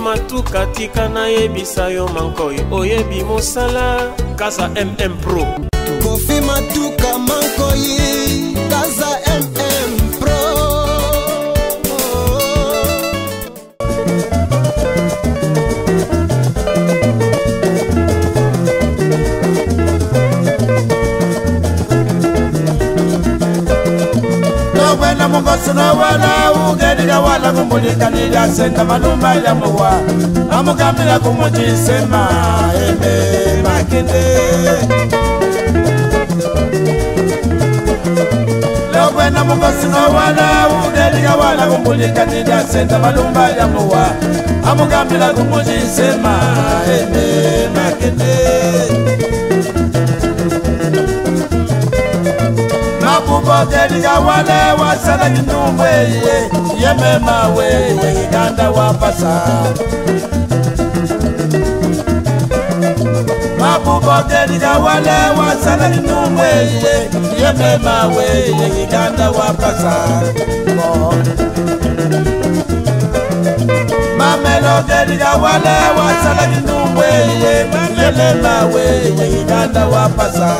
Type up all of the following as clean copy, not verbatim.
Matuka tika na yebisa yo mankoyo oyebi mosala Kaza MM Pro. Kofi Matuka mankoyi Kaza MM Pro. Wena mungosuno wala ugedira wala kumulika nila senda malumba ya mwa amukamila kumujisema eme makende wena mungosuno wala ugedira wala kumulika nila senda malumba ya mwa amukamila kumujisema eme makende Mabubogeliga wale wasala kinumwe yemema we ganda wapasa Mabubogeliga wale wasala kinumwe yemema we ganda wapasa Mamelogeliga wale wasala kinumwe yemema we ganda wapasa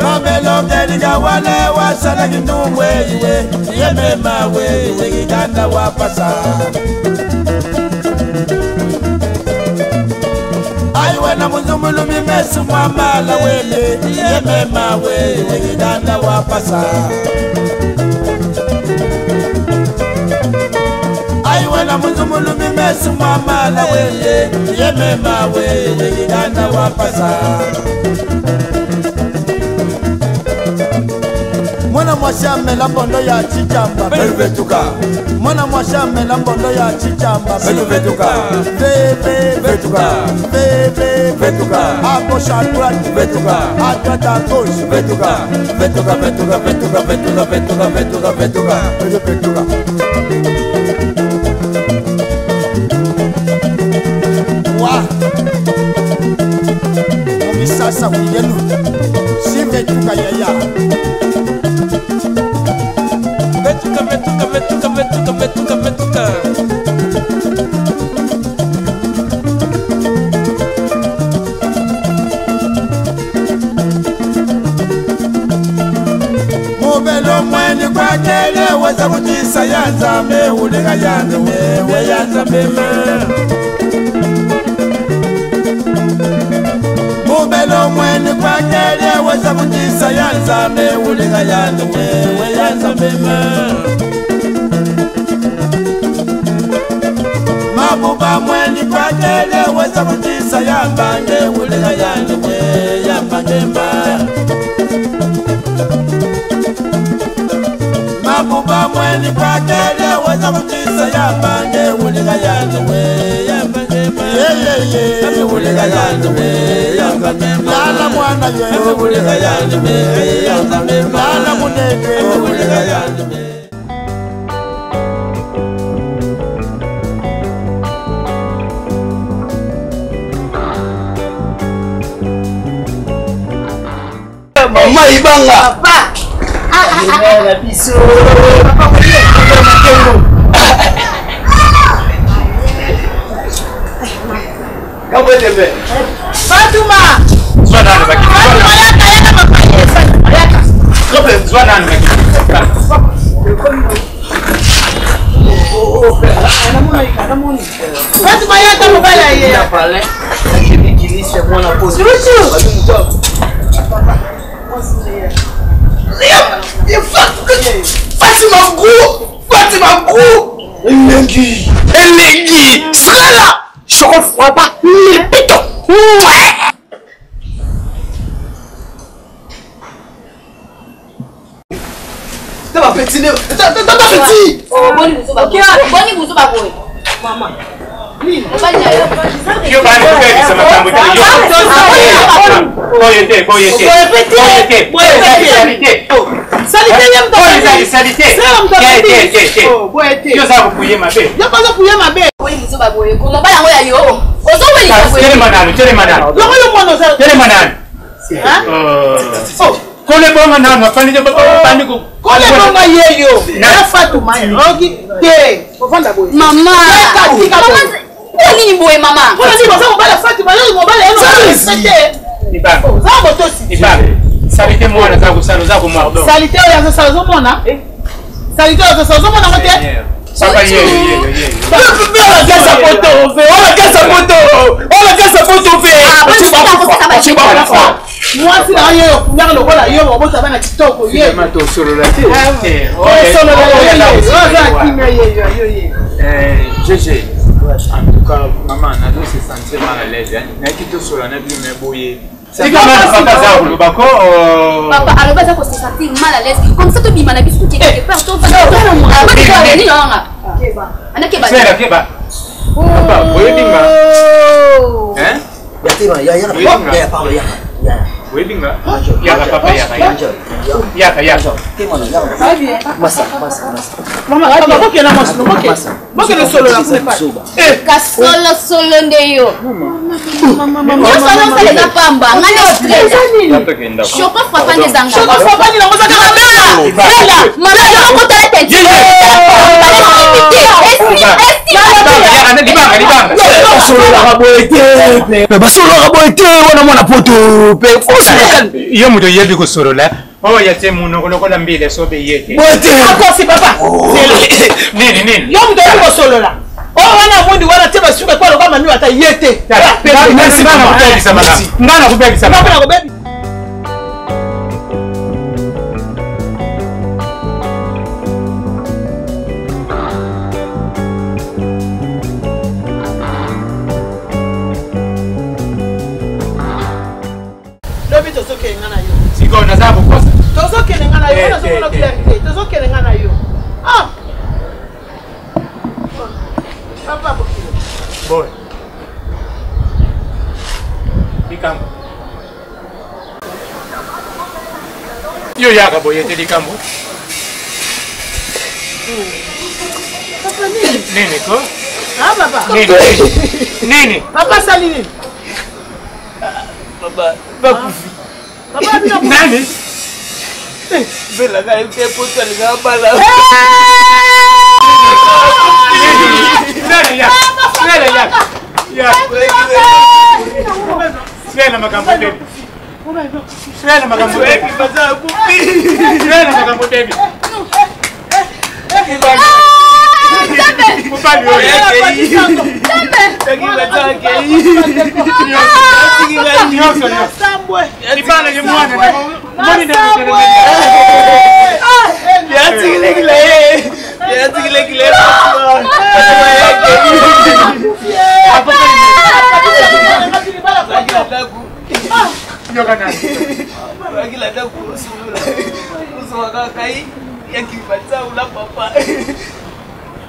Mamelogeliga wale wasala kinumwe yemema we ganda wapasa Aiwe na muzumulu mimesu mwamala wele yemema we ganda wapasa Aiwe na muzumulu mimesu mwamala wele yemema we ganda wapasa Mwana mwashame la bondo ya chichamba Belu vetuka Mwana mwashame la bondo ya chichamba Belu vetuka Bebe vetuka Bebe vetuka Agosha droite vetuka A droite à gauche vetuka Vetuka vetuka vetuka vetuka vetuka vetuka vetuka Belu vetuka Wa Omisasa wiyenu Si vetuka yaya Vetuka. Mubelo mweni kwa kele weza kutisa yanza me ulega yanza we yanza mema Mubelo mweni kwa kele weza kutisa yanza me ulega yanza we yanza mema Mabuba mweni kwa kele weza kutisa yambange ulega yanza we yambange mba Mabuba mweni kwa kele weza kutisa yambange ulega yanza we yambange mba Ye ulega yanza we yambange mba Lala mwana ye ulega yanza we yambange mba Lala muneke ulega yanza we Mama ibanga papa la biso papa Kabo tebe Fatuma Zwana na baki Fatuma yaka papa yaka Kabo zwana na baki Fatuma yaka mobala ye Ya pale Lakini kilisha mwana posi Fatima Gou Elengi Sala Je comprends pas les pitons T'as pas petit T'as petit Oh boni buso ba boy Mama Yo bani kubeli sama tambo Salite Yo sabu kuye mabe Yo paso kuye mabe Boni buso ba boy ko mo bala ngoya yo Ozo we Tere manano Lo yo mono sa Tere manano Kole bonga nanga fani de papa bandi ko. Kole bonga yeyo. Na fatu mai. Rogi te. Ofanda boy. Mama. Nini boy mama? Kole si boza mobala fatu mai mo bala eno. Ibanga. Za motosi. Ibanga. Salite mwana za kusalo za kumwa. Salite ya za salo mona. Salite ya za salo mona mote. Papa ye. On gasa photo. Moi si na yo kunyanga lokola yo mobota bana TikTok ye. Mato solo la te. Solo la GG. En tout cas, maman, on a dû se sentir mal à l'aise. On a quitté sur la neige, mais bouillé. C'est comment papa ça le bako? Papa, alors vas-y qu'on se sentir mal à l'aise. Comme ça, tu m'as dit que tu es quelque part. Tu vas Keba. Papa, vous voyez bien. Hein? Weddinga? Yaka papa yaka. Mama, papa qui est là, moi que le solo là, c'est pas. Solo ndeyo. Solo c'est les pamba. Ngane stress. Choco papa ni zanga. Choco papa ni ngoza kama. Mama yo ko tele tete. Yo muto yebi ko solo la. Oh ya te muno ko la mbile so be yete. Encore si papa. Nini. Yo muto yebi ko solo la. Oh wana mundi wana te basuka kwa lokama mimi ata yete. Merci mama. Ngana kubebisa mama. Ngana kubebi. Boy. Likambo. Yo yaka boy yete likambo. Papa nini? Nini ko? Ah papa. Nini? Papa sali nini? Papa, bakufi. Papa bino Nani? Bela ga mpe poto nga bala. Nani ya? Sela makambo debi. Sela makambo debi. Baza kufi. Sela makambo debi. Mupali oye. Ibana ni mwana. Mboni ndio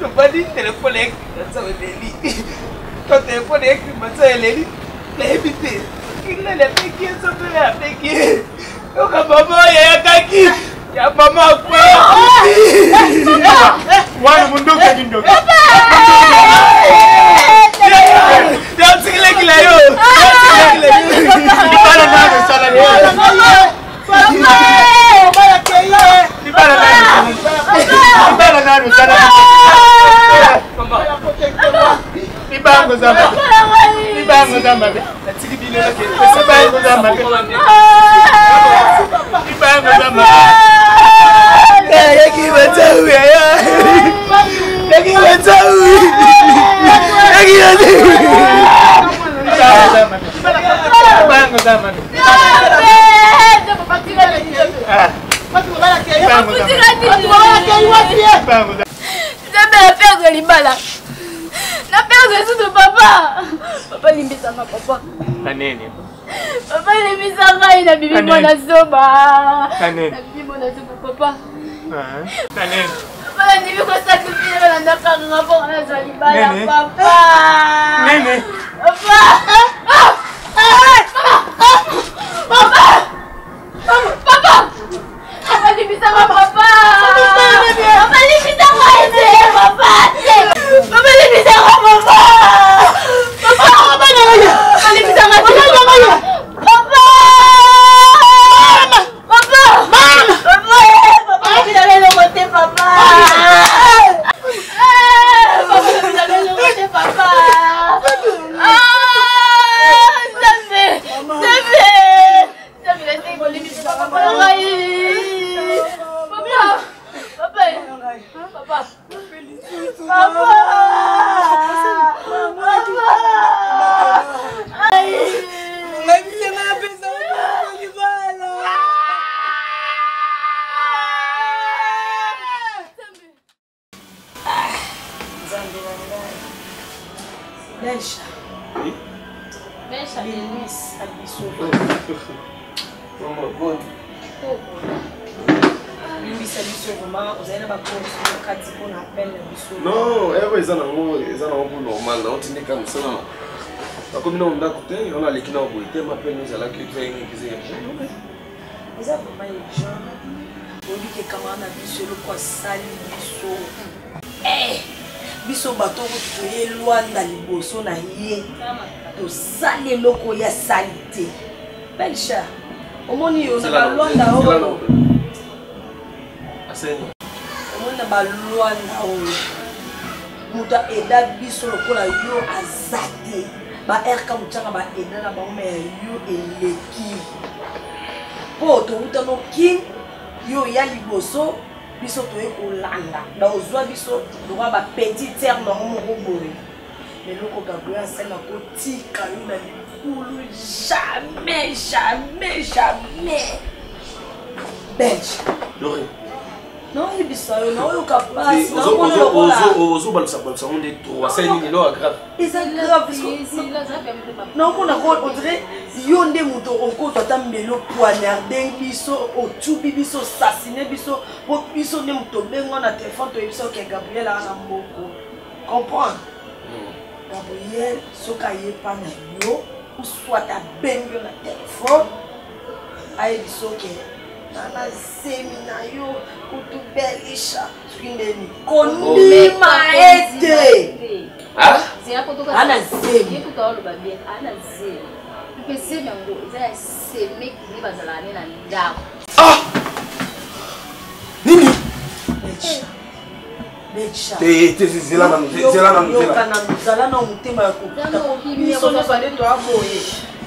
Topadi téléphone avec ça va déli. Ton téléphone avec ça elle la habité. Il a la péki ça peut la péki. Donc maman ya kaki. Ya maman quoi. Wana mundoka kindo. Ya tsikile kila yo. Ibana nani sala ni. Ibana nani sala. Ibango zamba. Natiki bile la ke. Ibango zamba. Ibango zamba. Yaki batau ya. Yaki batau. Yaki batau. Ibango zamba. La perdre Libala. La perdre tout papa. Papa limbisanga papa. Kanene. Papa limbisanga ina bibi mwana soba. Kanene. Na bibi mwana soba papa. Kanene. Papa ndibi ko sacrifice na ndakanga ngapo na Libala papa. Nene. Papa. Papa. Papa. Papa limbisanga papa. Papa limbisanga ete papa. Papa limbisanga papa. Papa limbisanga papa. Papa. Papa. Belcha. Oui. Belcha. Lélis à Bissot. Lui, c'est Bissot vraiment. Vous avez pas compris qu'on appelle Bissot. Non, ils ont normal. On tient comme ça. Comme on a écouté, on a l'équipe en beauté, ma peine nous a la clé qui est Vous avez vraiment les gens. Vous dites que comment on a Bissot, le quoi sali Bissot. Eh! Biso bato kotoye Luanda liboso na ye to sale loko ya salite Belcha omoni yo na Luanda o aseni omoni na ba Luanda o muta eda biso lokola yo azate ba erka mutanga ba eda na ba me yo eleki po to uta no king yo ya liboso biso to ekolanda na ozwa biso droit ba petit terme na moko boye mais loko Gabriel sena ko tika yo na likulu jamais Belge Loré non ibiso yo na yo capable na ko lokola ozo balsa on est trop ça ni lo grave c'est grave non ko na ko on dirait yo nde muto onko to tambelo poignarder biso o tubi biso assassiner biso po biso nde muto bengo na téléphone to biso ke Gabriel ana mboko comprendre Gabriel soka ye pa na yo ou soit ta bengo na téléphone ay biso ke nana semina yo kutu belisha skindeni koni maete ah ana zemi yekuta lo babien ana zemi pese mango za seme ki bazala ne na ndako ah nini Belcha c'est là na mutema ya kokuta biso na bale to aboye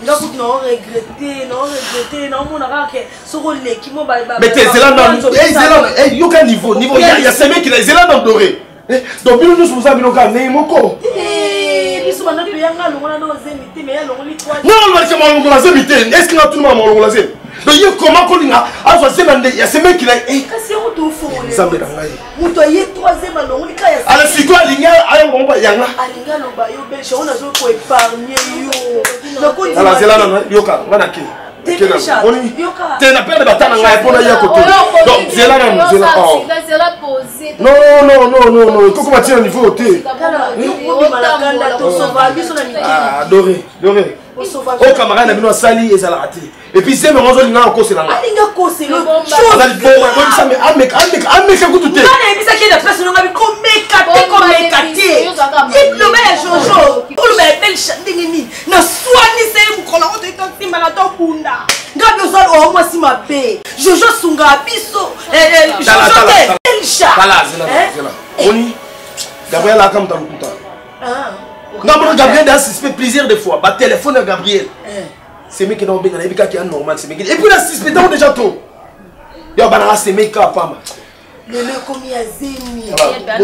ndakuti na regretter na mona kake soko leki mo ba mais c'est là dans yo ka niveau il y a ces mecs qui c'est là dans doré donc nous nous sommes abino ka ne moko biso bana to yanga longola na zemi te mais ya longoli toi non on va dire que longola zemi te est-ce que tout le monde longola zemi donc il comment kolinga azo semande il y a ces mecs qui là kasi on to fo zambe na ngai muto ye troisième longoli ka ya ala siko alinga ayo ngomba yanga alinga loba yo Belcha on a zo ko épargner yo donc ala zela na yoka ngana ki t'es na perdre batana ngai pona ya koto donc zela na zela oh non koko matina niveau te ah doré au camarade na bino asali ezala raté et puis c'est mon zoli nga ko selanga alinga ko selo azali bo ça mais ameka kutu te ana ebisa ki na place nga bi ko mekate il me jojo pour me Belcha ndingini na swani se mukona ko to simba na to bunda ngabi osali o mo si mabe jojo sunga biso jojo te Belcha zela oni Gabriel akamta lukuta non Gabriel a suspect plusieurs de fois ba téléphone à Gabriel c'est mec qui n'a pas bien qui est normal c'est mec et puis la suspect déjà tout yo bana c'est mec ka pamba le comme ya zemi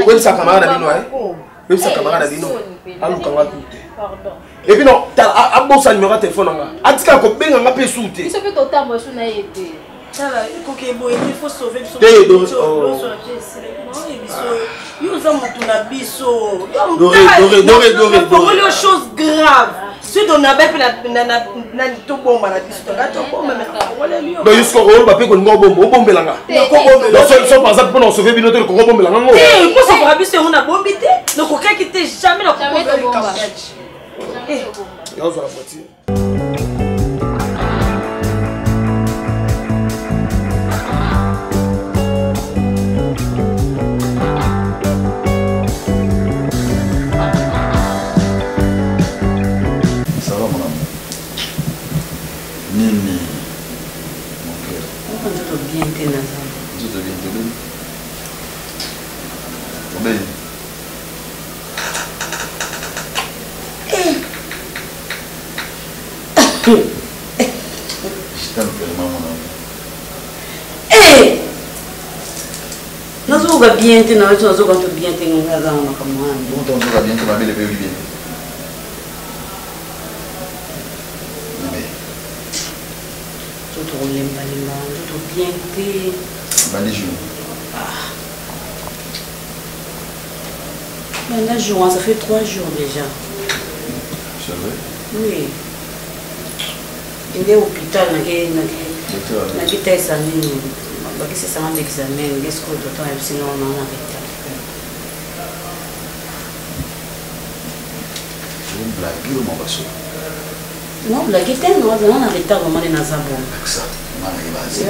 oui ça camarade na bino oui ça camarade na bino alu kanga tout pardon et puis non a bon ça numéro téléphone nga atika ko benga nga pe souté il se fait autant moi sur na yete Tala, il faut sauver biso. Yo za mutu na biso. Doré. Pour les choses graves. Si on a bête na to bomba na biso, to bomba mais donc jusqu'au rôle ba pe ko ngombo bombelanga. Donc so par exemple pour nous sauver binote ko bombelanga ngo. Eh, ko sauver biso on a bombité. Donc aucun qui était jamais na ko bomba. Eh, yo za la voiture. va bien, tu n'as pas bien, tu n'as pas comme moi. On va bien, tu m'as bien. Tout bien, tu ça fait 3 jours déjà. C'est vrai? Oui. Il est au hôpital, il y a des tests, il y a des examens, il y a des sinon on en arrête. Une blague ou mon basso? Non, blague était non, on arrête vraiment les nazabons. Ça,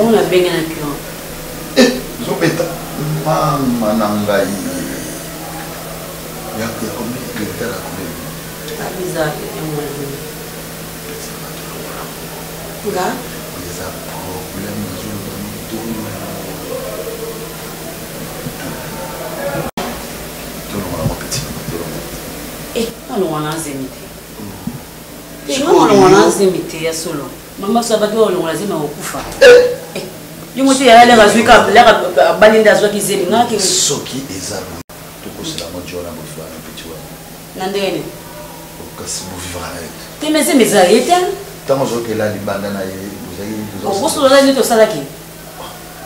on a bien un cœur. Zobeta, maman nangai. Il y a combien de temps à combien? Ah, bizarre, il y a moins de Nga? Il y a un problème on a zémité. On a zémité ya solo. Mama so abaki on a zémé okufa. Yumuti ya le razuka la balinda zo ki zémi nga ki soki ezalo. Toko c'est la mode jona mo fa un petit wa. Nandene. Kasi mo vivre avec. Te meze mezayete. Tant zo ke la libanda na ye, vous avez on se la ni to salaki.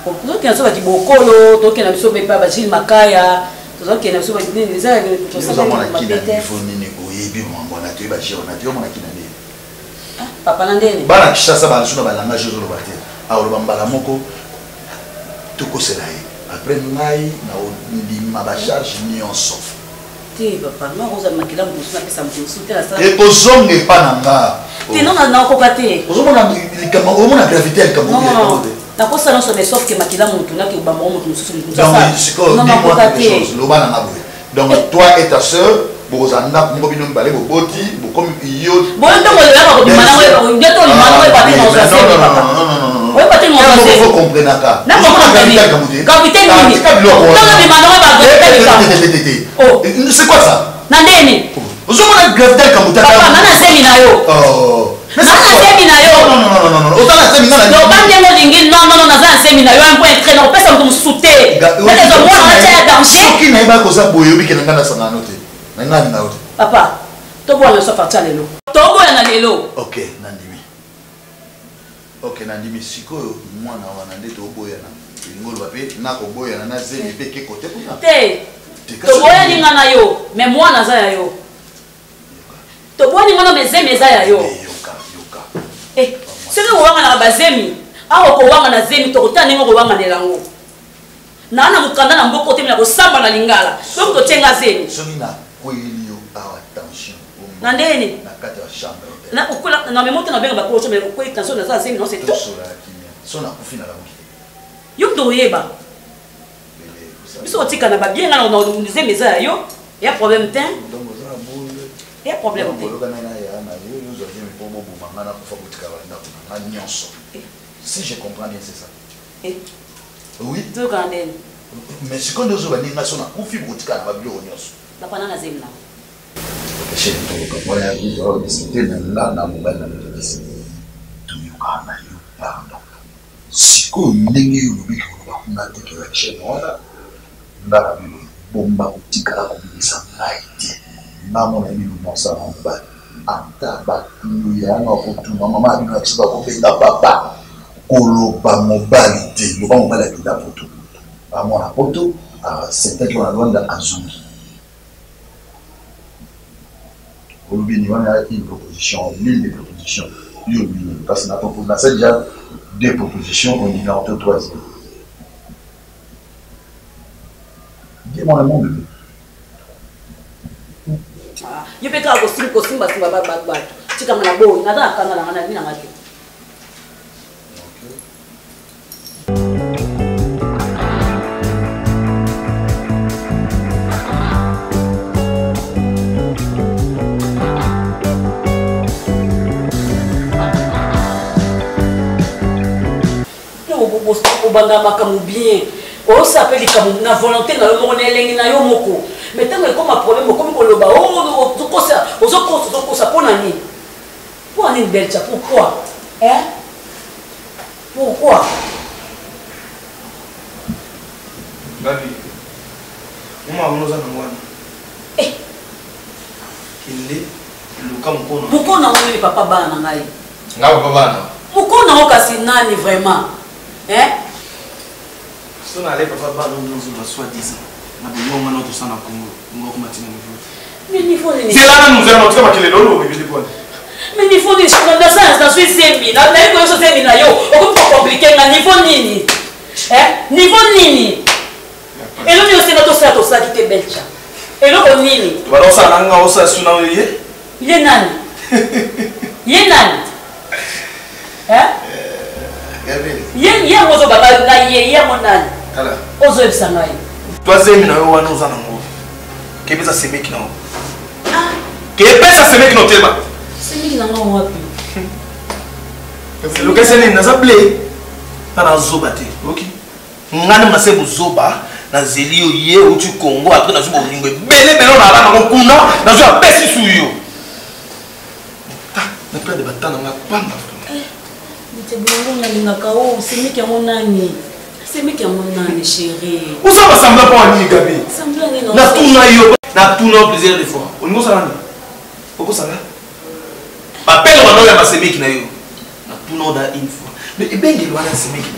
On peut que ça va dire bokolo, to ke na biso be pa ba jil makaya. To ke na biso ba ni za to salaki ma tete. Papa Nandene. Bana kishasa ba suna ba langage zo lo ba te. Alors bambala moko toko selaye. Après ngai na ndima ba charge nyonso. Ti papa, ma roza makila mbusu na pesa mbusu te la sala. Et ozonge pa nanga. Ti non na ko kate. Ozomona likama omona gravité ya likama. Non. Na ko sala so mais sauf que makila mutu na ke bamba mutu mususu mutu. Non, dis-moi quelque chose. Lo bana ngabwe. Donc toi et ta sœur bozanda ko bino mbale bo boti bo comme yo. Bo ndo mo le ba ko dimana we ndeto ni mana we ba ti no sa se papa. Non. We ba ti no sa se. Faut comprendre ka. Na ko comprendre. Capitaine nini? Non ni mana we ba ko te. Oh, c'est quoi ça? Nandene. Ozomona gravité kamuta. Papa nana semi na yo. Oh. Nana semi na yo. Non. Otala semi na. Non ba ndengo lingi non naza semi na yo un point très non pesa mtu msute. Mais zo moi na tia danger. Qui n'a pas cosa boyo bi kenanga na sanga note. Nanga na note. Papa, to boya so parti lelo. To boya na lelo. OK, nandimi. OK, nandimi sikoyo mwana wana nde to boya na. Ngolo bape na ko boya na zemi pe ke côté kuna. Te. To boya ninga na yo, mais mwana za ya yo. To boya ninga na mezemi za ya yo. Yoka. Sebe wanga na bazemi. Awo ko wanga na zemi to kotana ngo wanga nelango. Na mukanda na mboko te mina ko samba na lingala. Donc to tenga zemi. Soki na kweli yo awa attention. Nandeni. Na kati ya chambre. Na ukula na memote na benga ba ko mais ko attention na za zemi non c'est tout. Sona kufina la muki. Yo to yeba. Biso otika na ba bien na zemi za yo. Il y a problème ten. Il y a problème ten. Si je comprends bien, c'est ça. Oui. Mais ce qu'on nous a dit, c'est qu'on a confié au tika na babilo nyonso. Na pana na zemna. Chez toi, quand on a discuté là na mobile na mobile. Tu me connais yo pardon. Si ko ndenge yo bi ko na te ke chez moi. Ndara bi bomba au tika la komisa naite. Maman na bi mo sa na mobile. Anta ba tu ya na ko tu mama bi na tsa ko pe na papa. Koloba mobilité, le bon mobile est la photo. À mon photo, c'était qu'on a loin d'Azungi. Aujourd'hui, nous avons une proposition, l'une des propositions, parce qu'on a déjà deux propositions, on y a entre troisième. Dis-moi le monde. Je peux faire un costume, parce que tu as un bon, tu as banga makamu bien o s'appelle comme na volonté na mo na elengi na yo moko mais tant que comme un problème comme koloba o ko ça pona ni pour ani belcha pourquoi Gabi Maman, nous allons Kinde, Luka Mukono. Mukono ngoni papa bana ngai. Nga papa bana. Mukono kasi nani vraiment? Si on allait papa bana nous on soit 10 ans. Na bongo ngana to sana Congo. Ngo matina niveau. Mais niveau ni. C'est là nous allons faire makele lolo bébé de poil. Mais niveau ni dans ça na suis semi. Na ko so semi na yo. O ko compliquer na niveau nini? Niveau nini? Et là, nous sommes tous qui te belcha. Et là, on est. Tu vas lancer un angle aussi sur nous. Il est nan. Il est nan. Hein? Il y a mon baba, il y a mon nan. Alors. Ozo ebsangai. Toi, c'est mina yo wana uzana ngo. Kebe za semeki na. Ah. Kebe za semeki no teba. Semeki na ngo wapi? Le que c'est ni na za blé. Para zoba te. OK. Ngani masebu zoba. Na zelio ye uti Congo après na zuba lingwe bele bele na la na kuna na zuba pesi suyo na pla de batana na panga Nite bongo na lingaka o semeki ya monani semeki ya monani chérie usa ba sambla pa ni gabi sambla ni no na tuna plaisir des fois on ngo sala ni oko sala ba pele wana ya semeki na yo na tuna da une fois mais ebenge wana semeki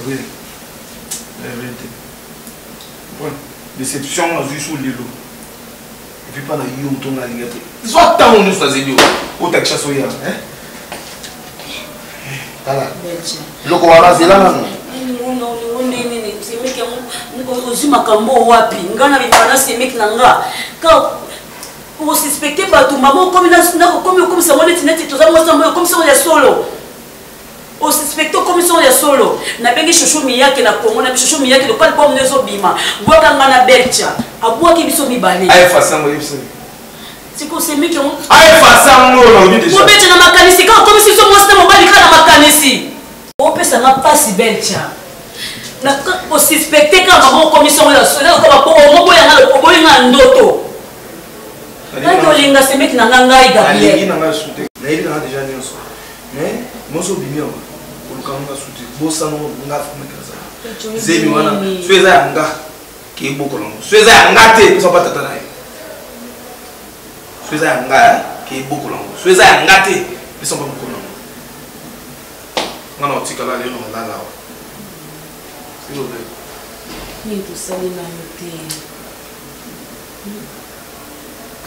oui. Bon, déception a vu sous l'îlot. Et puis pas la yo ton la ligne. Soit tant on nous faisait yo. Au tax chasse hier, hein? Voilà. Le quoi c'est là non? Semeki ozima kambo wapi? Ngana bitana semeki nanga. Ka o suspecter bato maman comme ça on est net tout ça moi comme ça on est solo. Au suspecte comme ça on est solo. Na bengi chouchou miyake na Congo na chouchou miyake lokal comme nezo bima. Boka ngana belcha. Abua ki biso mibale. Aye fasango yipse. C'est que semeki on. Aye fasango na obi déjà. Mo belcha na makanisi ka comme si so mo sta mo bali ka na makanisi. O pesa na pasi belcha. Na au suspecte ka maman commission la solo ko ba ko mo boya na ko boya na ndoto. Na ko linga semeki na ngai Gabriel. Ali na nga shute. Na ili na déjà nyonso. Mais moi so bimio. Kanga suti bosa no nga fumikaza zemi wana sweza yanga ke bokolongo sweza yanga te so patata nayo sweza yanga ke bokolongo sweza yanga te so pa bokolongo ngana otikala le no lala wa sio be ni to sali na yote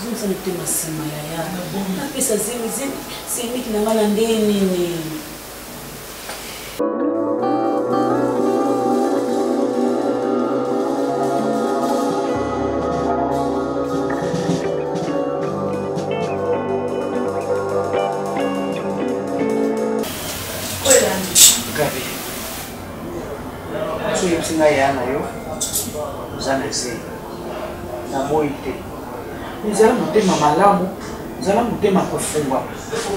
zumsa ni te masema ya na pesa zemi semeki na ngala ndeni ni Singa yana yo zana se na boite nizala mutema malamu nizala mutema kufungwa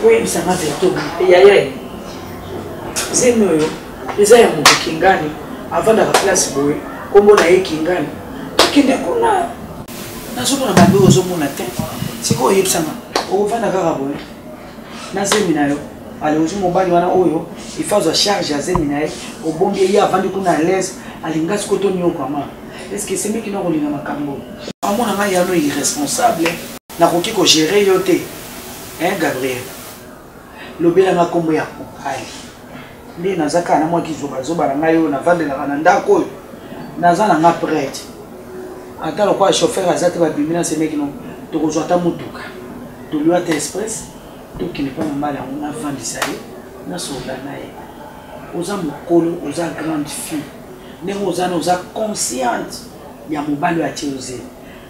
wewe sana veto ya zeno yo eza ya mukingani avanda ka place boye kombo na yekingani kinde kuna nazomo na babe ozomo na te siko yebsanga ovanda ka boye na zemina yo ale ozomo bali wana oyo ifazo charge ya zemina ye obombi ya avandi kuna l'aise alinga sikoto nyo kama est-ce que c'est meki na kolinga makambo amona nga yano irresponsable na koki ko gérer yo te hein Gabriel lobela nga kombo ya kokali ndi nazaka na mwa kizoba na ngayo na vandela na ndako oyo nazana nga prêtre ata lo kwa chauffeur azate ba bimina c'est meki no to kozwa ta mutuka to lui at express to kine pa na mala on a vandisa ye na soda na ye oza mokolo oza grande fille Nemo zano za consciente ya mobali ya tioze.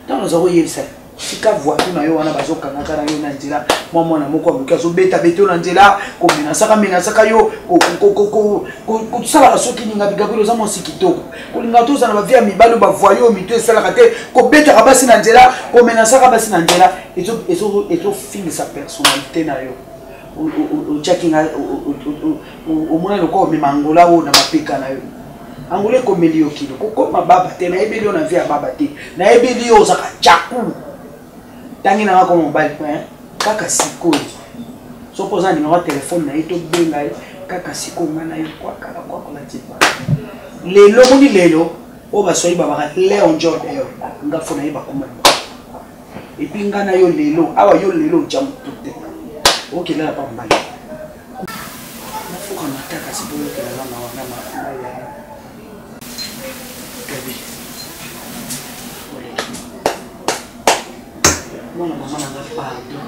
Tant nous avons yebisa. Sika voiture na yo wana bazoka ngaka na yo na nzela. Mwana moko amuka zo beta beto na nzela ko mena saka yo ko sala la soki ninga bigabilo za mosi kitoko. Ko linga to za na ba via mibalo ba voyo mito esala kate ko beta ka basi na nzela ko mena saka basi na nzela ezo fingi sa personnalité na yo. O checking o mona loko mimangola o na mapeka na yo. Angule komelio kilo koko mababa te na ebeli na via baba te na ebeli ozaka chaku tangi na ko mobile point kaka sikoyi so poza numéro téléphone na ito benga kaka sikoyi ngana yo kwa kala kwa kola tipa lelo moni lelo o ba soyi baba Léon John yo nga fona yeba kuma et puis nga na yo lelo awa yo lelo jamu toute OK là pas mbali na fuka mataka sibolo ke la na wana na ya gabi mwana mama na pardon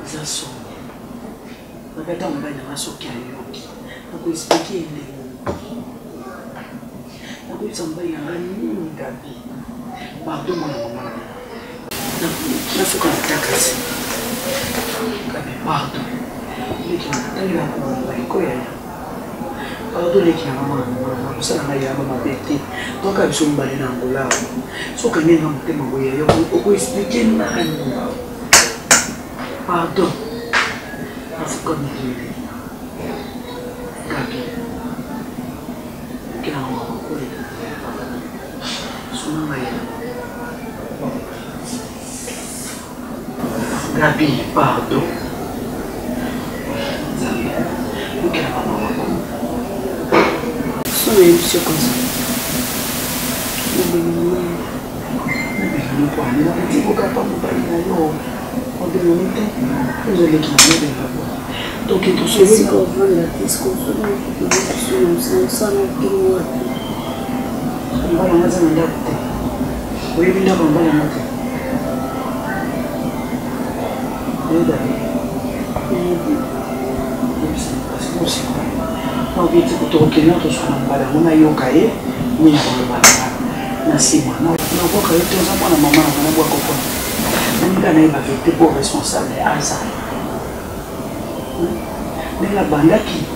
ça so bakata mbali na soki ayo ko expliquer ile ko tsamba yanga nini gabi pardon mwana mama na fuka mataka si gabi pardon leki na ko ya pardon leki na mama na kusala na ya mama bete toka biso mbali na ngola so ka nena mutema boye yo ko expliquer na pardon na fuka mitwe gabi kina mama ko suma ya Gabi, pardon. Ok, maman. Soyez monsieur comme ça. Donc, tout ce qui não vi que tu que não tô falando para uma e eu caí minha mãe na cima não vou cair tu já para mamãe não vou comprar não dá nem para ver tipo responsável asa nem a banda aqui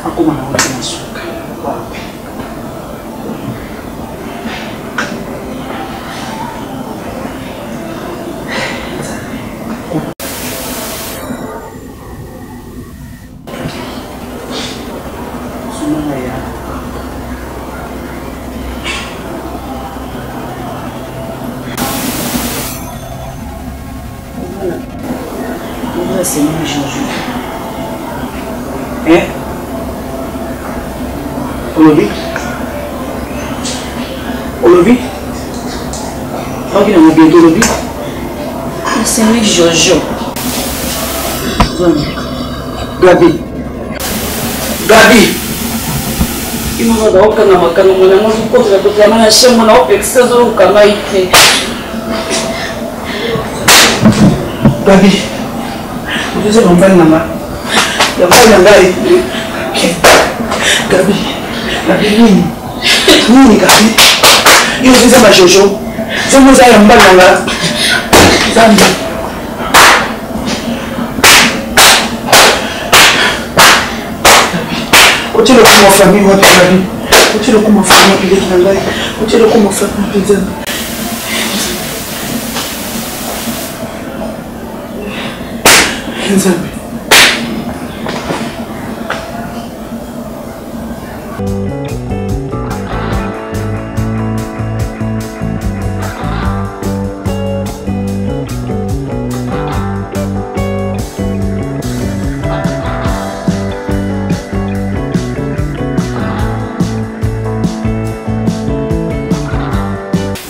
a como não tem açúcar c'est moi Jojo. Hein? Olobi? Quand il a mon bientôt Olobi? C'est moi Jojo. Gabi. Gabi! Il m'a dit que je Gabi! Je sais pas maman. Il y a pas de Gabi. Gabi nini? Nini Gabi? Il y a ma Jojo. Je me suis en bas là. Zambi. Tu le comment famille moi Gabi. Tu le comment famille puis les Nanga. Tu le comment famille puis Zambi. Zambi.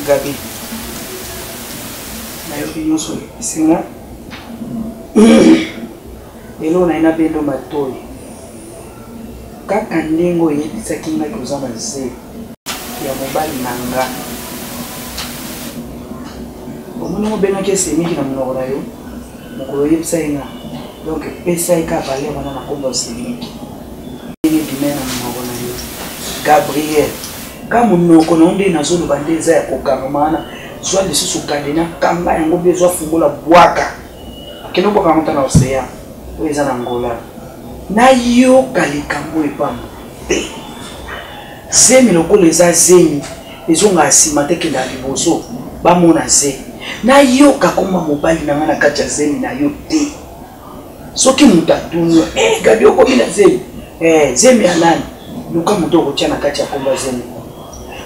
Gabi. Na opinion sur c'est moi. Elo na ina bendo matoi kaka ndengo yebisaki ngai kozama ze ya mobali nanga omoni mobengaki esemiki na monoko na yo mokolo oyebisa ye nga donc pesa ye ka bale wana na kombo osemiki ndenge bime na monoko na yo Gabriel ka monoko na yo nde nazoloba nde eza ya kokanga maana zwa lisusu kande na kanga yango mpe ezwa fungola bwaka kende obwaka mota na oseya oyo eza na ngola nayoka likambo epamba te zemi lokola eza zemi ezonga nsima te kenda liboso bamona zemi nayoka koma mobali na nga na kati ya zemi na yo te soki moto atuni Gabi okomi na zemi zemi ya nani luka moto okotia na kati ya komba zemi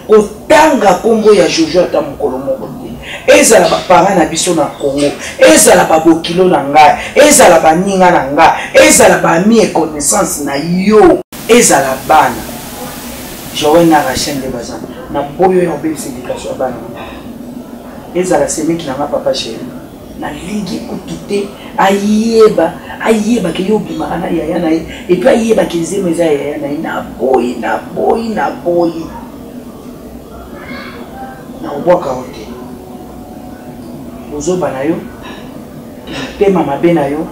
kotanga kombo ya Jojo ata mokolo moko te ezala bapara na biso na Congo ezala babokilo na ngai ezala baninga na ngai ezala bami connaissance na yo ezala bana Joël na Rachel de Bazan. Na boyo ya obéi éducation à bana. Ezala semeki na papa chéri. Na lingi okite ayeba ke yobima ana yaya na et puis ayeba ke zeme za yaya na boy. Na oboka ote. Ozoba na yo. Tema mabe na yo.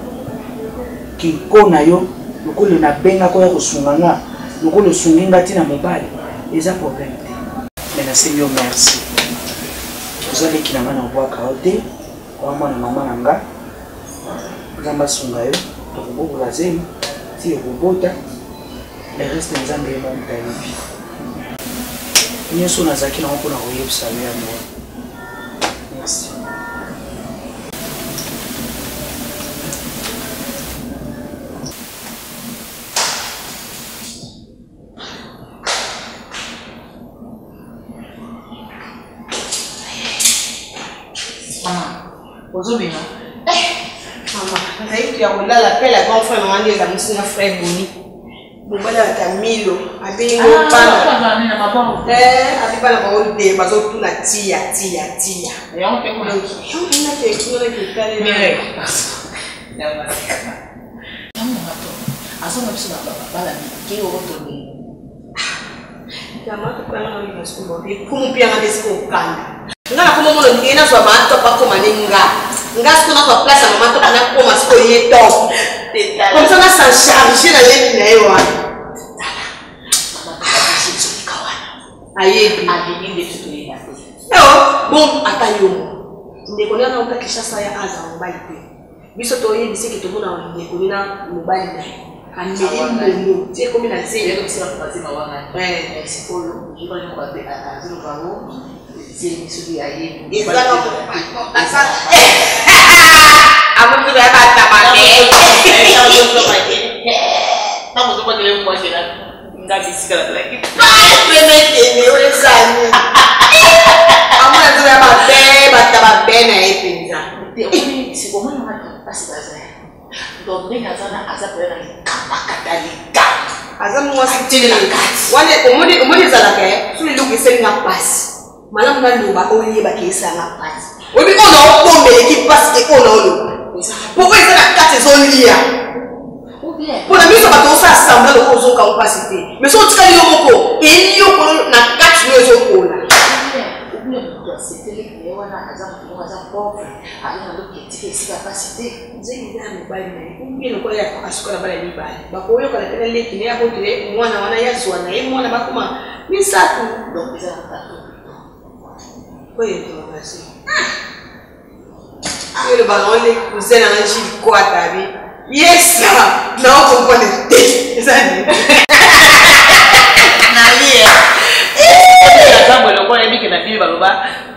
Kiko na yo. Lokolo na benga ko ya kosunganga. Lokolo sunginga tina mobali. Eza problème te. Mais na Seigneur merci. Vous allez qui na mana oboka ote. Kwa mwana mama nanga. Nzamba sunga yo. Tokobo la zemi. Si robota. Le reste nzambe yo mtayibi. Nyeso nazaki na mpona koyebisa yo ya moi. Merci. Ozobina. Maman, naïf tu as roulé l'appel à grand frère maman de la musique frère Boni. Mobali ata milo, abeli ngopana. Abi bana ba ode bazo tuna tia. Ya on peut qu'on yo ina ke kule ke kale. Mais Aso biso na bala ki oto ni. Kama tukana na ni basko bobe, kumu pia na desko kanda. Nga na kumu mono ngena so ma to pa ko maninga. Nga sko na ko place mama to na ko masko yeto. Comme ça, on s'en charge dans les mineurs. Aïe, de tout les bon, attends, on déconne à un qui chasse à un bail. Bisotoye, il sait que tout le monde a déconné à un bail. C'est comme il a dit, il y a ouais, c'est pour le je vais nous rappeler à un barreau. C'est celui à y est. Aku sudah baca pakai. Kamu tuh pakai buat kita nggak bisa lagi. Bener ini udah sana. Kamu sudah baca nih pinja. Ini si kamu yang mana pasti bahasa. Dongeng azana azab berani kata. Azam muasi cili. Umur zala kayak sulit lu bisa ngapas. Malam nandu ba oli ba kisa ngapas. Obi ono pombe ki passe ke ono lo. Pourquoi ils ont quatre zones là? Pour la mise en place ça semble le cause en capacité. Mais si tu as eu beaucoup, il y a na quatre zones là. C'était les clients à exemple pour exemple pauvre, avec un autre qui est capacité. J'ai dit à mes bails, combien le quoi ya à ce qu'on a pas les bails. Bah pour eux quand les les clients vont dire moi na ya soana et moi na ba comment. Mais ça tout donc ils ont pas tout. Oui, tu vas passer. Le ballon, les cousins dans le gîte, quoi, t'as vu? Yes! Non, on comprend le thé. Ça dit.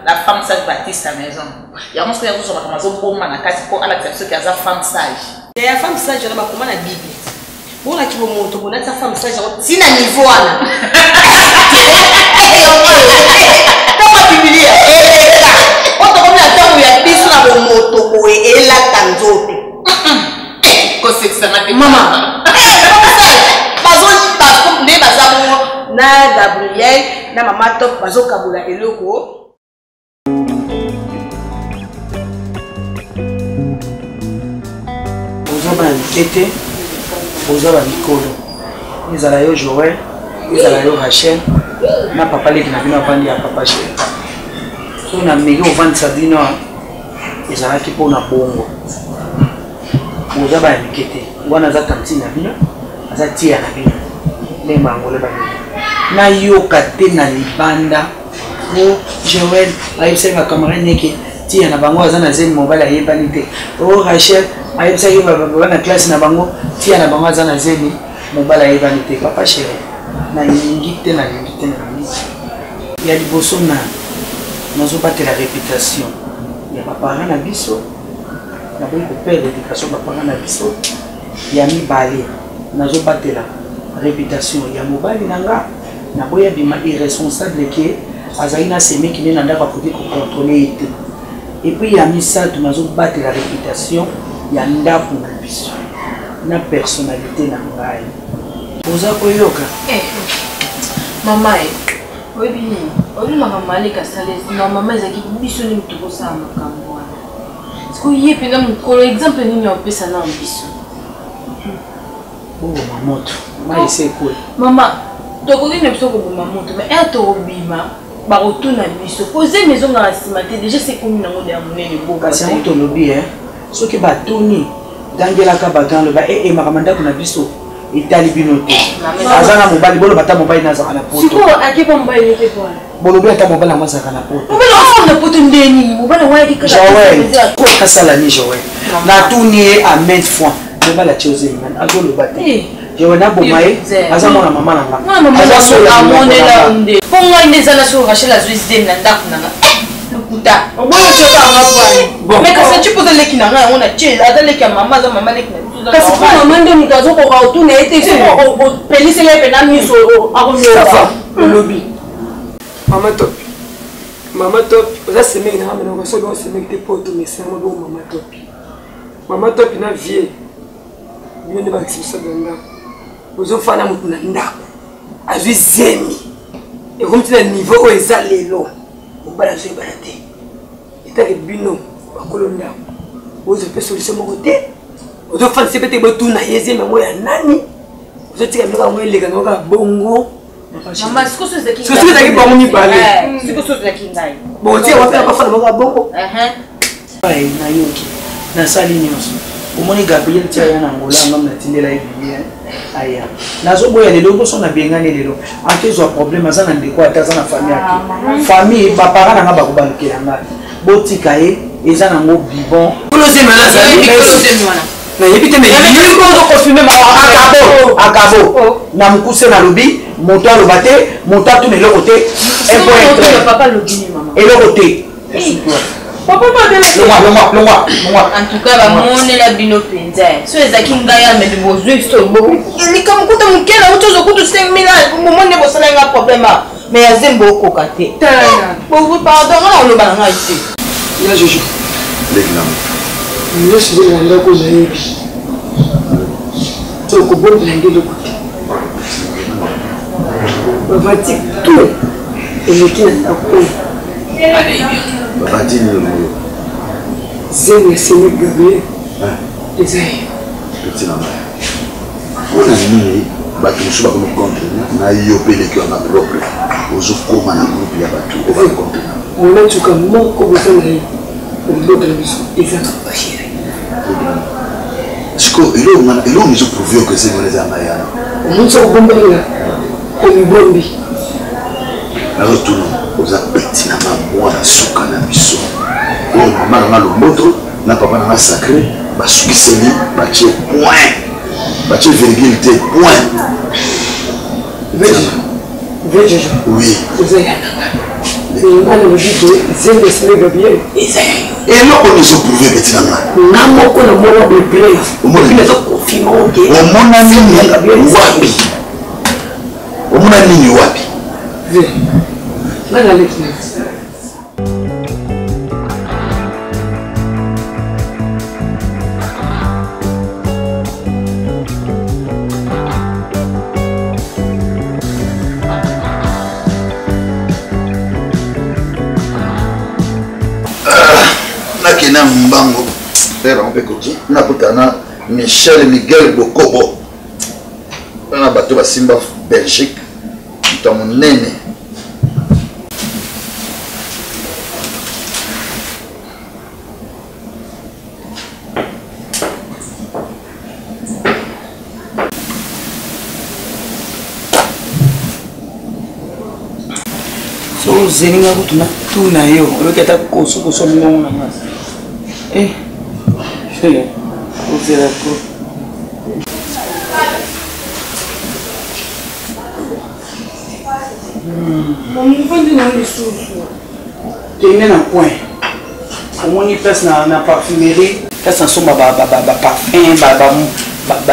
La femme sage baptiste à la maison. Il y a un monsieur qui a dit que la maison pour moi, la personne qui a sa femme sage. Il y a une femme sage, elle a comment la Bible. Pour la qui vous montre, on a sa femme sage, c'est un niveau là. Comment tu me dis? Moto et la tanzote. Maman. Bazo ne bazamo na Gabriel na mama top bazo kabula eloko. Ozo ba tete, ozo ba mikolo. Ezala yo Joël, ezala yo Rachel, na papa leki na bino pandi ya papa chéri. So na mege ovandi sabino ezalaki mpona bongo oza baya mike te wana aza kantine na bino aza tia na bino ndenge bangole babino nayoka te na libanda o Joël ayebisaki bacamarade neke tia na bango aza na zemi mobali ayebani te o Rachel ayebisaki bana classe na bango tia na bango aza na zemi mobali ayebani te papa chéri nalingi te ya liboso na nazobatela réputation ya baparent na biso naboyi kopere éducation baparent na biso ya mibale nazobatela réputation ya mobali na nga naboyi abima irresponsable ke azali na semeki nde na ndako akoki kocontrôle ye te epuis ya misato nazobatela réputation ya ndako na biso na personnalité na ngai oza koyoka Maman, oui, bien. Maman, elle est maman, elle est biso ni mtuko sa makambo. Est-ce que y est pena mukolo exemple ni on peut ça na biso. Oh maman, moi c'est cool. Maman, to ko ni biso ko maman, mais un to bima, ba retourna biso. Poser maison dans la cimetière, déjà c'est comme na ngode ya munene bo. Kasi on to lobi Ce qui va tourner dans la cabane le bas et makamanda kuna biso. Itali binote. Azana mobile bolo bata mobile na zakana poto. Siko akipa mobile yote kwa. Bolo bata mobile na zakana poto. Mobile na poto ndeni. Mobile wa ikika. Joël. Ko kasala ni Joël. Na tourner à maintes fois. Mobile la chose man. Azo le bata. Joël na bomae. Azana na mama nanga. Azo la monela onde. Pongo indeza na so Rachel azwizde na ndaku nanga. Lukuta. Oboyo choka ngapwa. Mais quand tu poses les kinanga on a tué. Adale ki mama za mama les parce que maman de mukazo ko retourne été on pelisse les penami so akomi lobby mama top ça c'est mec na mama so do c'est mec de poto mais c'est mama top na vie bien de vaccin ça banga ozo fana mutu na ndako azwi zemi et comme tu as niveau au ezalelo obala zo balate etake bino bakolo ndako ozo pe solution mo côté ozo fan se pete botu na yeze mengo ya nani ozo tika meka ngo eleka ngoka bongo mama siko so zaki siko zaki bongo ni balé siko so zaki ngai bon tia wa pa fa ngoka bongo ai na yoki na sali nyonso omoni Gabriel tia yana ngola ngam na tindela ibie aya nazo boya lelo ko so na bengane lelo antezo problème azana ndeko ataza na famille yake famille ba parana nga ba kubalukela nga botika ezana ngo bibon kolose malaza na yebite me yiko ko confirmer ma akabo na mukuse na lobi moto alobate moto atune le côté un point papa lobini mama et le côté papa pas de le moi en tout cas ba monela bino penza so ezaki ngaya me de bozui so bo ni comme kuta mukela utozo kutu 5000 momone bosala nga problème mais yazembo kokate bo pardon on le balanga ici là je joue l'examen je suis dans la cause de so ko bon de ngelo côté va dire tout et le qui n'a pas Papa dit le mot. C'est le Gabriel. Petit nama. On a mis batu suba comme contre na yopele qui on a propre. Ozo koma na groupe ya batu au fait contre. On a tout comme mon comme ça là. L'autre mission exact pas chéri. Siko ilo mizo prouver que c'est les amayana. On se bombe là. On bombe. Na retourne aux appétits na mwana suka na biso. Oh maman na lomboto na papa na sacré ba sukiseli ba tie point. Ba tie virgule T point. Veja. Oui. Vous avez on le dit que c'est le Gabriel. Et là on se prouver petit nana. Na moko na mwana de play. On m'a confirmer que on mona nini wapi. On mona nini wapi. Voilà les nakena mbango père on peut côté na kutana Michel Miguel Bokobo na bato basimba Belgique ta monene so zeninga kutuna tuna yo loketa koso koso mungu na mas fele ozera ko Mon frère dit non les choses. Tenez un point. On y passe dans la parfumerie. Passe en somme parfum,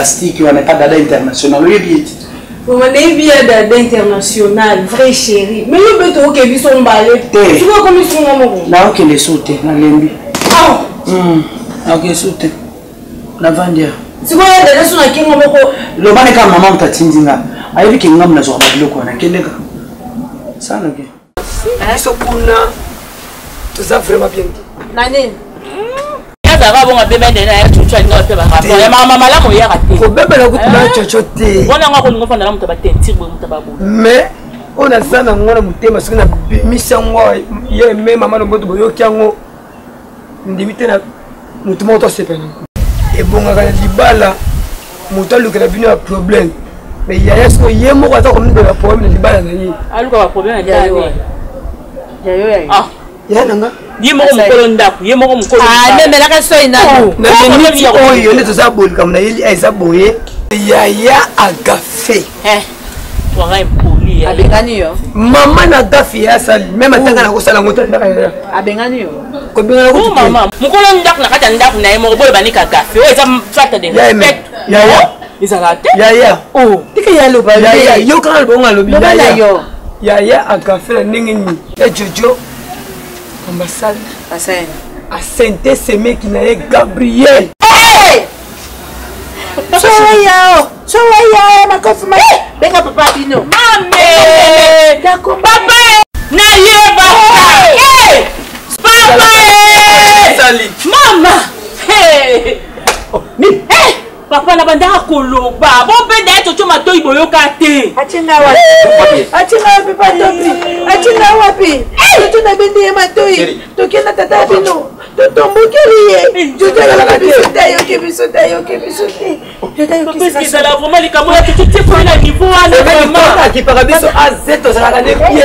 stick, on n'est pas dada international. Oui bien. On est bien dada international, vrai chéri. Mais le béto qui vit son balai. Tu vois comme ils sont amoureux. Là ok les sauter, na lembi. Ah. Ok sauter. Na vandia. Tu vois dada son qui ngomoko. Le bane ka maman tatindinga. Ayebi ki ngam na zo ba biloko na kendeka. Ça, ok. Biso kuna. Tout ça vraiment bien. Nani? Azara bon bébé na chuchu alinga pe ba rapport. Ya mama malamu ya raté. Ko bébé la kutuna chochote. Bona nga ko ngo fanda na mutaba tentir bo mutaba bo. Mais on a ça na ngona mutema sikina misango ye me mama no boto boyo kyango. Ndimite na mutuma to sepena. Et bon nga libala mutalu que la bino a problème. Mais il y a ce que yemo ko ta ko ndo la problème libala na yi. Aluka ba problème ya yo. Ya yo ya. Ah. Ya nanga. Yemo ko mukolo ndaku, yemo ko mukolo. Ah, mais la question est là. Na minute oyo ne to za bol comme na yeli ay za boye. Yaya agafe. Toi un poli. Abengani yo. Maman na gafi ya sali même atanga na ko sala ngota ndaka ya. Abengani yo. Ko benga ko Oh maman, mukolo ndaku na kata ndaku na yemo bolo banika gafe. O eza fata de. Yaya. Izalate? Yaya. Oh, tika ya lo ba. Yaya yo kan lo ngalo bi. Yaya yo. Yaya agafe na ningi ni. E Jojo. Ambassade. Passer. A Sainte Semé qui n'a Gabriel. Hey! Soya, ma confirma. Benga papa Bino. Mame! D'accord. Papa! Na yeba! Hey! Papa! Sali. Mama! Hey! Hey! Papa na banda koloba. Bon pe da to choma to iboyoka te. Achinga wapi? Achinga wapi papa topi? Achinga wapi? Tu na bindi ya matoi. Tokena tata Bino. Totombokeli. Jojo la kabisa yo kebisota yo kebisota. Jojo yo Parce que ça la vraiment les camots tu te fais la niveau à la maman qui para biso AZ to sala ne pied.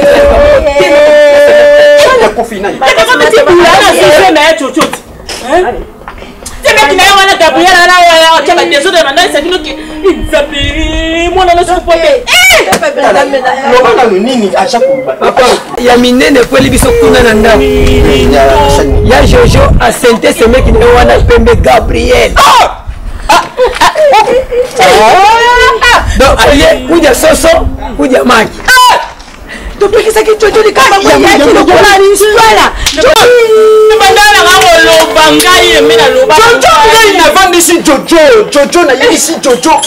Ya kofina. Kaka kama tibu na sisi na chocho. C'est mec qui n'a pas la Gabriel là tu vas désolé maintenant c'est nous qui il moi non se pomper. Lobana no nini acha kuba. Papa ya minene kweli biso kuna na ndao. Ya Jojo a Sainte Semé qui ne wana pembe Gabriel. Donc aliye kuja soso kuja maki. Tupikisa kichocho ni kama mwenye yake ni kwa niswala. Bandana ngalo lobanga ile mimi na loba. Jojo ngai na vandi si Jojo na yeli si Jojo.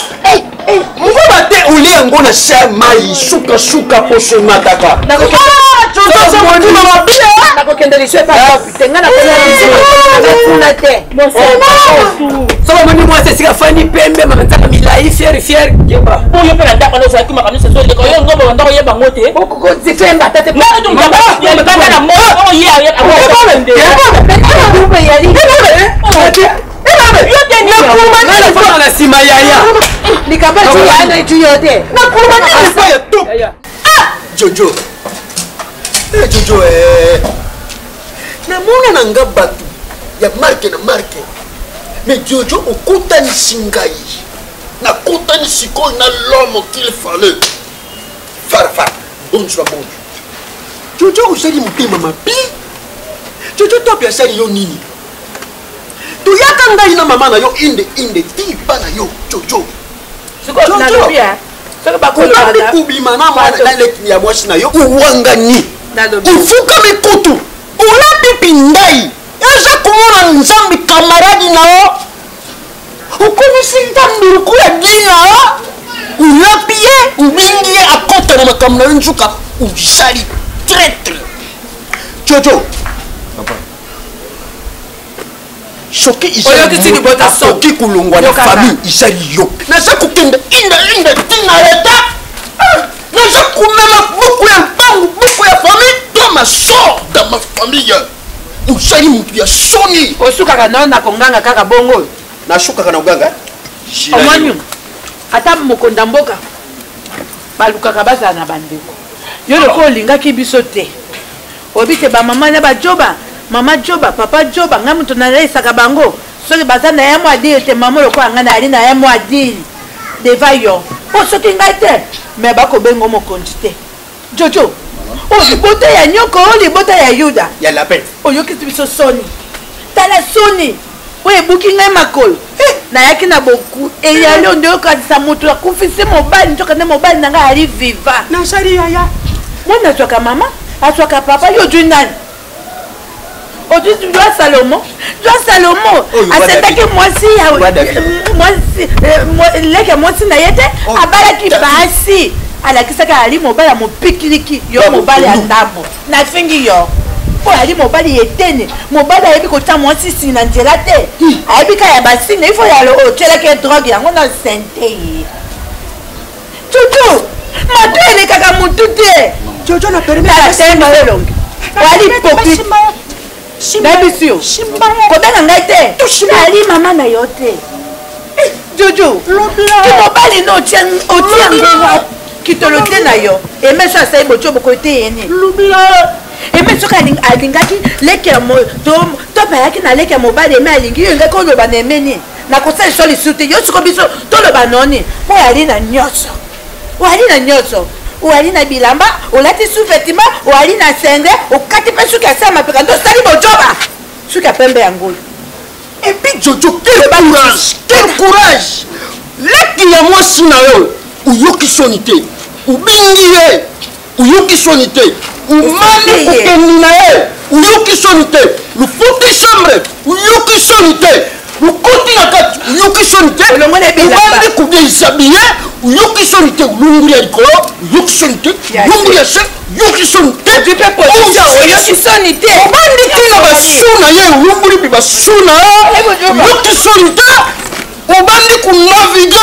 Mbona te ulia ngona shama shuka poso mataka. Jojo mwani mama bila. Nakokendelishwe pa kopi. Tengana kuna te. Soma mwani mwase sika fani pembe mamantaka milai fier geba. Oyo pe na ndako no sa kuma kanisa so leko yo ngomba ndako yeba ngote. Boko zifemba tate. Mwana tu mtaba ya mbanga na mo. Oh yeah ya. Yote ni kumani kwa na sima yaya. Nikabati yana tu yote. Na kumani kwa tu. Jojo. Jojo na mona na ngabatu ya marke. Mais Jojo okutani singai. Na kutani siko na l'homme qu'il fallait. Far. Bon. Jojo usali mpima mapi. Jojo topi asali yo nini. Tu yaka ngai na mama na yo inde tipa na yo Jojo. Siko na lobia. Siko bakula na kubima na mwana na leki ya mwashi na yo uwangani. Ufuka mikutu. Ula pipi ndai. Eza kumona nzambi kamaradi na yo. Ukomisi ntambiruku ya dina yo. Ulapie ubingie akote na makamna njuka ushari traître. Jojo. Papa. Shoki ishari akoki kulungwa na famille ishari yo. Nasa kukende inde tina leta. Nasa kumema buku ya mpangu buku ya famille. Toi ma soeur dans ma famille. Ushari mtu ya soni. Osuka kana na konganga kaka bongo. Na shuka kana uganga. Omanyu. Ata mokonda mboka. Baluka kabasa na bandeko. Yo loko lingaki biso te. Obite ba mama na ba joba. Mama joba, papa joba, ngamu to na lesaka bango. Soki bazana ya mwa dire te mama loko ngana ali na ya mwa dire. Deva yo. O soki ngai te. Me ba ko bengo mokonzi te. Jojo. O libota ya nyoko, o libota ya Yuda. Ya la peine. O yo kitu biso soni. Tala soni. We buki ngai makolo. Na yaki na boku. E ya leo ndio kadisa mutu akufisi mobali njoka na mobali na ngai ali viva. Na shari yaya. Mwana atwaka mama, atwaka papa yo jui nani? Otu doa Salomo. Asetaki mwasi ya mwasi leke mwasi na yete abalaki basi. alakisaka ali mobali mopikiliki yo mobali ya ndambo nafingi yo po ali mobali etene mobali ayebi kotia mwasisi na nzela te ayebi ka ya basine ifo yalo otyelaki drogue yango na sente ye tutu mato elekaka motu te jojo na permeelongi ali hypocrite nayebisi yo kobenga ngai te ali mama na yo te jojo kimobali no otia ngenga kitolo te na yo eme so asali botio boko te yeni eme soki alingaki leke to bayaki na leke ya mobali eme alingi yo ngaki oloba na eme nini nakosala so lisu te yo siko biso toloba noni mpo oyali na nyonso oyali na bilamba olati sous-vêtement oyali na senge okati mpe suki asala mapeka nde osali bojoba suki ya pembe yango epi jojo quel courage leki ya mwasi na yo uyoki soni te ubingi ye uyoki soni te umali kokendi na ye uyoki soni te lufuti chambre uyoki soni te lukoti na kati uyoki soni te ubandi kudesabie uyoki soni te ulunguli ya likolo uyoki soni te ulunguli ya se uyoki soni te ubandi kina basu na ye ulunguli bi basu na ye uyoki soni te ubandi kunavige